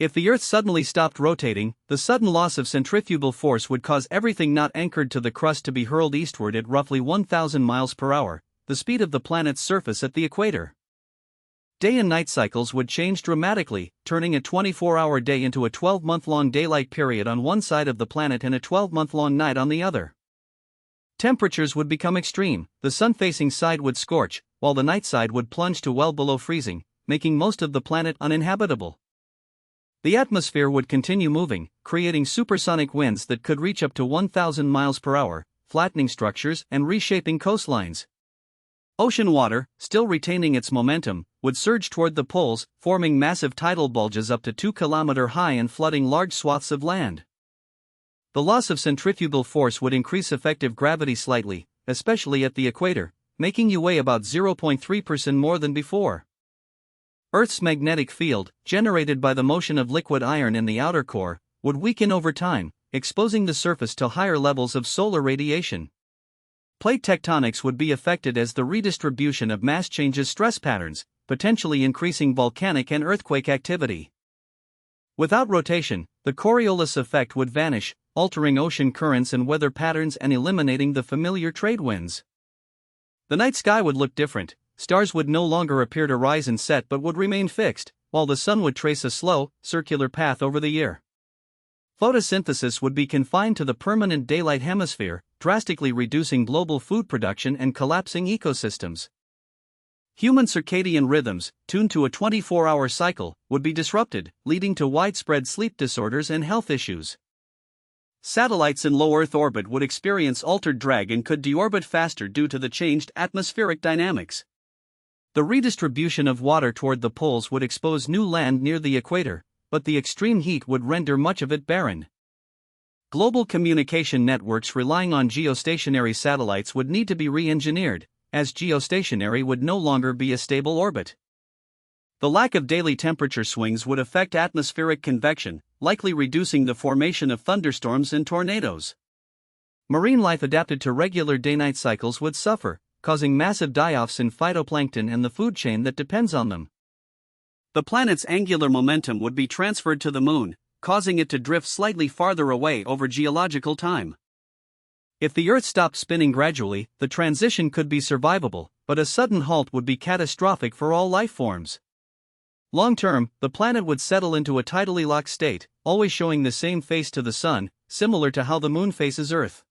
If the Earth suddenly stopped rotating, the sudden loss of centrifugal force would cause everything not anchored to the crust to be hurled eastward at roughly 1,000 miles per hour, the speed of the planet's surface at the equator. Day and night cycles would change dramatically, turning a 24-hour day into a 12-month-long daylight period on one side of the planet and a 12-month-long night on the other. Temperatures would become extreme, the sun-facing side would scorch, while the night side would plunge to well below freezing, making most of the planet uninhabitable. The atmosphere would continue moving, creating supersonic winds that could reach up to 1,000 miles per hour, flattening structures and reshaping coastlines. Ocean water, still retaining its momentum, would surge toward the poles, forming massive tidal bulges up to 2 km high and flooding large swaths of land. The loss of centrifugal force would increase effective gravity slightly, especially at the equator, making you weigh about 0.3% more than before. Earth's magnetic field, generated by the motion of liquid iron in the outer core, would weaken over time, exposing the surface to higher levels of solar radiation. Plate tectonics would be affected as the redistribution of mass changes stress patterns, potentially increasing volcanic and earthquake activity. Without rotation, the Coriolis effect would vanish, altering ocean currents and weather patterns and eliminating the familiar trade winds. The night sky would look different. Stars would no longer appear to rise and set but would remain fixed, while the sun would trace a slow, circular path over the year. Photosynthesis would be confined to the permanent daylight hemisphere, drastically reducing global food production and collapsing ecosystems. Human circadian rhythms, tuned to a 24-hour cycle, would be disrupted, leading to widespread sleep disorders and health issues. Satellites in low Earth orbit would experience altered drag and could deorbit faster due to the changed atmospheric dynamics. The redistribution of water toward the poles would expose new land near the equator, but the extreme heat would render much of it barren. Global communication networks relying on geostationary satellites would need to be re-engineered, as geostationary would no longer be a stable orbit. The lack of daily temperature swings would affect atmospheric convection, likely reducing the formation of thunderstorms and tornadoes. Marine life adapted to regular day-night cycles would suffer, causing massive die-offs in phytoplankton and the food chain that depends on them. The planet's angular momentum would be transferred to the Moon, causing it to drift slightly farther away over geological time. If the Earth stopped spinning gradually, the transition could be survivable, but a sudden halt would be catastrophic for all life forms. Long-term, the planet would settle into a tidally locked state, always showing the same face to the Sun, similar to how the Moon faces Earth.